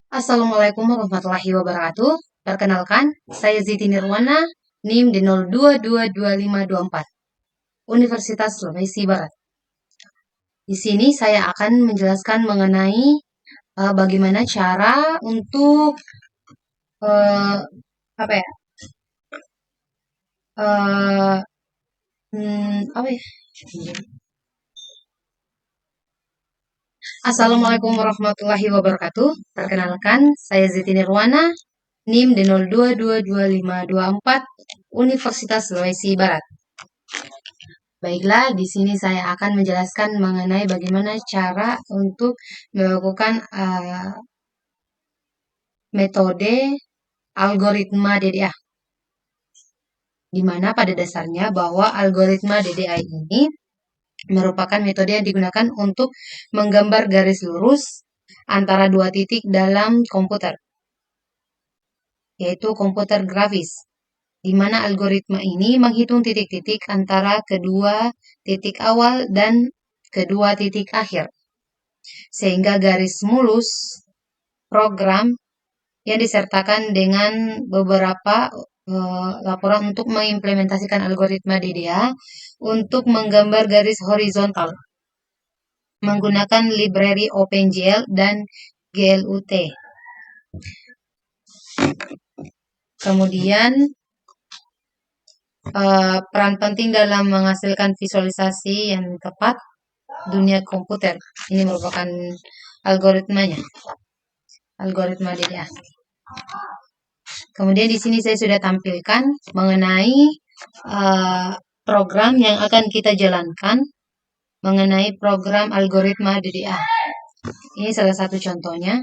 Assalamualaikum warahmatullahi wabarakatuh. Perkenalkan, saya Ziti Nirwana, NIM di 022524, Universitas Sulawesi Barat. Di sini saya akan menjelaskan mengenai bagaimana cara untuk uh, apa ya? uh, apa ya? Assalamualaikum warahmatullahi wabarakatuh. Perkenalkan, saya Ziti Nirwana, NIM di 022524, Universitas Sulawesi Barat. Baiklah, di sini saya akan menjelaskan mengenai bagaimana cara untuk melakukan metode algoritma DDA. Di mana pada dasarnya bahwa algoritma DDA ini merupakan metode yang digunakan untuk menggambar garis lurus antara dua titik dalam komputer, yaitu komputer grafis, di mana algoritma ini menghitung titik-titik antara kedua titik awal dan kedua titik akhir, sehingga garis mulus program yang disertakan dengan beberapa laporan untuk mengimplementasikan algoritma DDA untuk menggambar garis horizontal menggunakan library OpenGL dan GLUT. Kemudian peran penting dalam menghasilkan visualisasi yang tepat dunia komputer. Ini merupakan algoritmanya, algoritma DDA. Kemudian di sini saya sudah tampilkan mengenai program yang akan kita jalankan mengenai program algoritma DDA. Ini salah satu contohnya.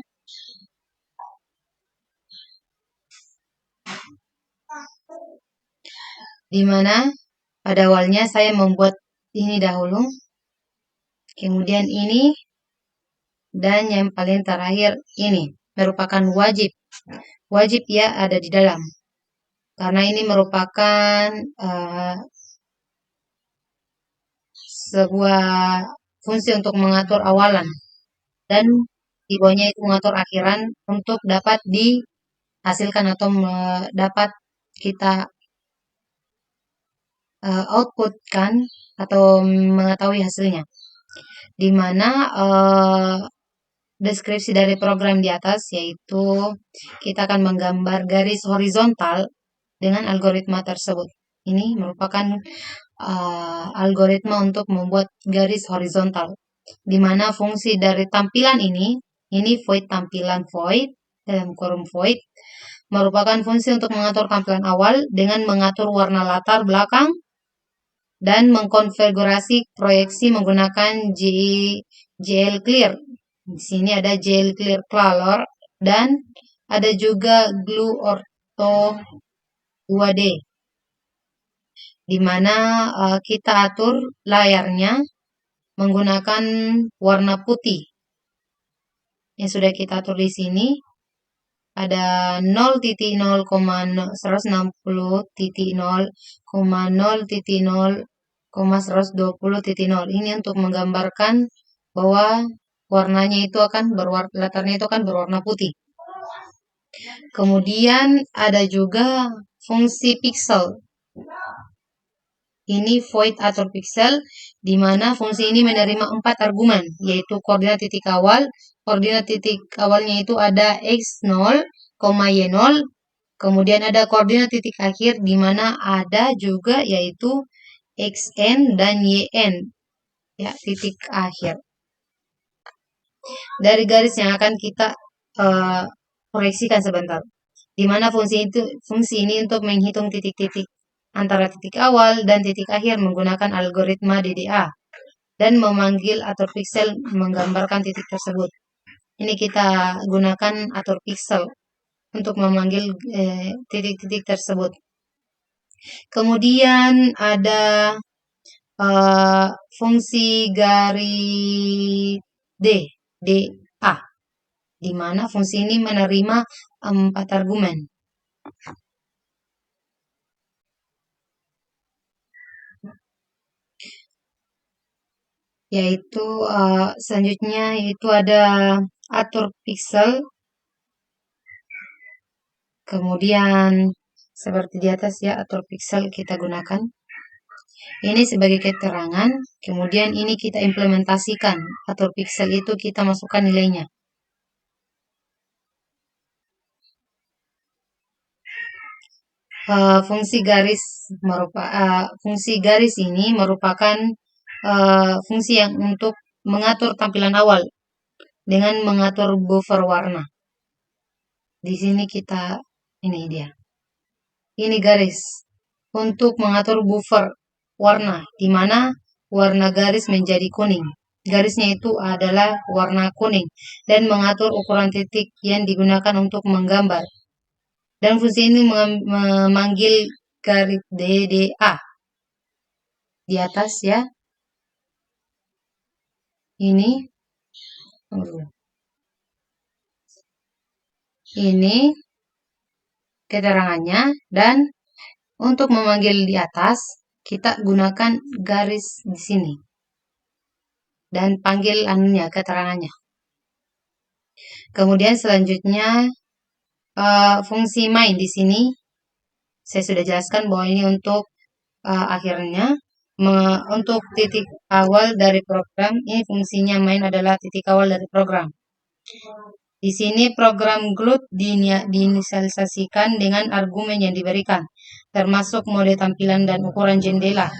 Di mana pada awalnya saya membuat ini dahulu, kemudian ini, dan yang paling terakhir ini merupakan wajib. Wajib ya ada di dalam, karena ini merupakan sebuah fungsi untuk mengatur awalan, dan di bawahnya itu mengatur akhiran untuk dapat dihasilkan atau dapat kita outputkan atau mengetahui hasilnya. Di mana deskripsi dari program di atas yaitu kita akan menggambar garis horizontal dengan algoritma tersebut. Ini merupakan algoritma untuk membuat garis horizontal, di mana fungsi dari tampilan ini void tampilan void dalam kurung void, merupakan fungsi untuk mengatur tampilan awal dengan mengatur warna latar belakang dan mengkonfigurasi proyeksi menggunakan GL Clear. Di sini ada GL Clear Color dan ada juga Glue Ortho 2D, di mana kita atur layarnya menggunakan warna putih yang sudah kita atur di sini. Ada 0.0,100.0,0.0,120.0. Ini untuk menggambarkan bahwa warnanya itu akan latarnya itu akan berwarna putih. Kemudian ada juga fungsi pixel. Ini void atur pixel, di mana fungsi ini menerima 4 argumen, yaitu koordinat titik awal. Koordinat titik awalnya itu ada x0, y0. Kemudian ada koordinat titik akhir, di mana ada juga yaitu xn dan yn, ya, titik akhir dari garis yang akan kita proyeksikan sebentar. Di mana fungsi ini untuk menghitung titik-titik antara titik awal dan titik akhir menggunakan algoritma DDA dan memanggil atur pixel menggambarkan titik tersebut. Ini kita gunakan atur pixel untuk memanggil titik-titik tersebut. Kemudian ada fungsi garis DA, di mana fungsi ini menerima 4 argumen. yaitu selanjutnya itu ada atur pixel, kemudian seperti di atas ya, atur pixel kita gunakan. Ini sebagai keterangan, kemudian ini kita implementasikan. Atur pixel itu kita masukkan nilainya. Fungsi garis ini merupakan fungsi yang untuk mengatur tampilan awal dengan mengatur buffer warna. Di sini ini dia. Ini garis untuk mengatur buffer warna, di mana warna garis menjadi kuning. Garisnya itu adalah warna kuning dan mengatur ukuran titik yang digunakan untuk menggambar. Dan fungsi ini memanggil garis DDA di atas ya. Ini keterangannya, dan untuk memanggil di atas kita gunakan garis di sini dan panggil keterangannya. Kemudian selanjutnya fungsi main di sini saya sudah jelaskan bahwa ini untuk akhirnya untuk titik awal dari program. Ini fungsinya main adalah titik awal dari program. Di sini program GLUT diinisialisasikan dengan argumen yang diberikan, termasuk mode tampilan dan ukuran jendela.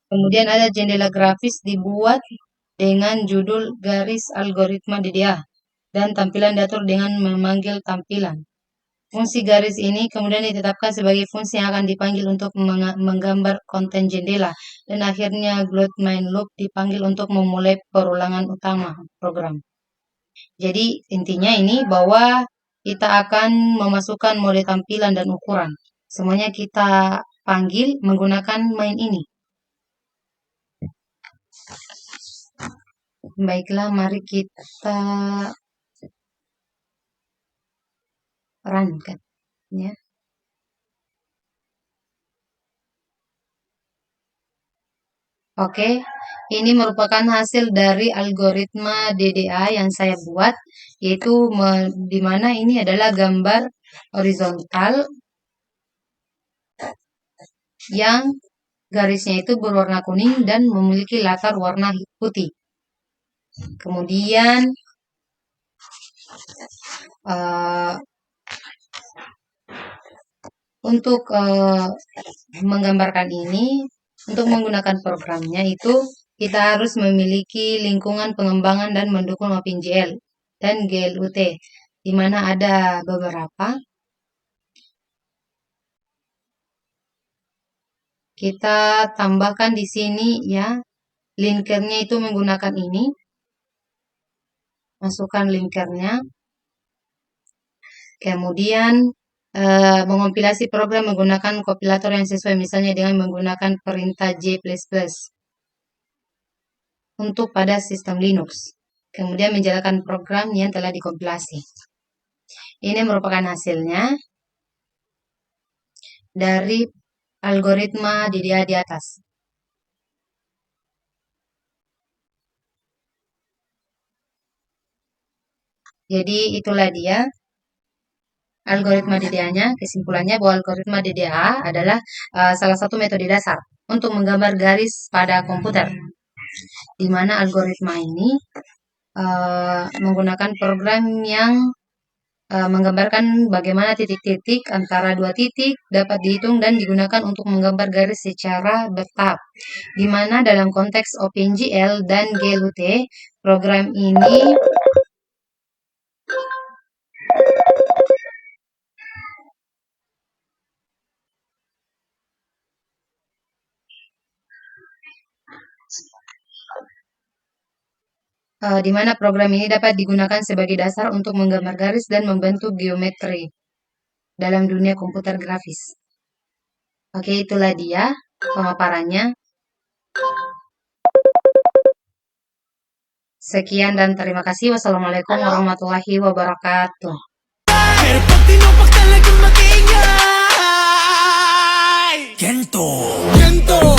Kemudian ada jendela grafis dibuat dengan judul garis algoritma DDA dan tampilan diatur dengan memanggil tampilan. Fungsi garis ini kemudian ditetapkan sebagai fungsi yang akan dipanggil untuk menggambar konten jendela, dan akhirnya GLUT main loop dipanggil untuk memulai perulangan utama program. Jadi intinya ini bahwa kita akan memasukkan mode tampilan dan ukuran. Semuanya kita panggil menggunakan main ini. Baiklah, mari kita runkan ya. Oke, ini merupakan hasil dari algoritma DDA yang saya buat, yaitu di mana ini adalah gambar horizontal yang garisnya itu berwarna kuning dan memiliki latar warna putih. Kemudian untuk menggambarkan ini, untuk menggunakan programnya itu kita harus memiliki lingkungan pengembangan dan mendukung OpenGL dan GLUT, di mana ada beberapa. Kita tambahkan di sini ya, linkernya itu menggunakan ini. Masukkan linkernya. Kemudian mengompilasi program menggunakan kompilator yang sesuai, misalnya dengan menggunakan perintah J++ untuk pada sistem Linux. Kemudian menjalankan program yang telah dikompilasi. Ini merupakan hasilnya dari algoritma DDA di atas. Jadi itulah dia algoritma DDA-nya. Kesimpulannya bahwa algoritma DDA adalah salah satu metode dasar untuk menggambar garis pada komputer, di mana algoritma ini menggunakan program yang menggambarkan bagaimana titik-titik antara dua titik dapat dihitung dan digunakan untuk menggambar garis secara bertahap, di mana dalam konteks OpenGL dan GLUT program ini di mana program ini dapat digunakan sebagai dasar untuk menggambar garis dan membentuk geometri dalam dunia komputer grafis. Oke, itulah dia pemaparannya. Sekian dan terima kasih. Wassalamualaikum warahmatullahi wabarakatuh. Gento.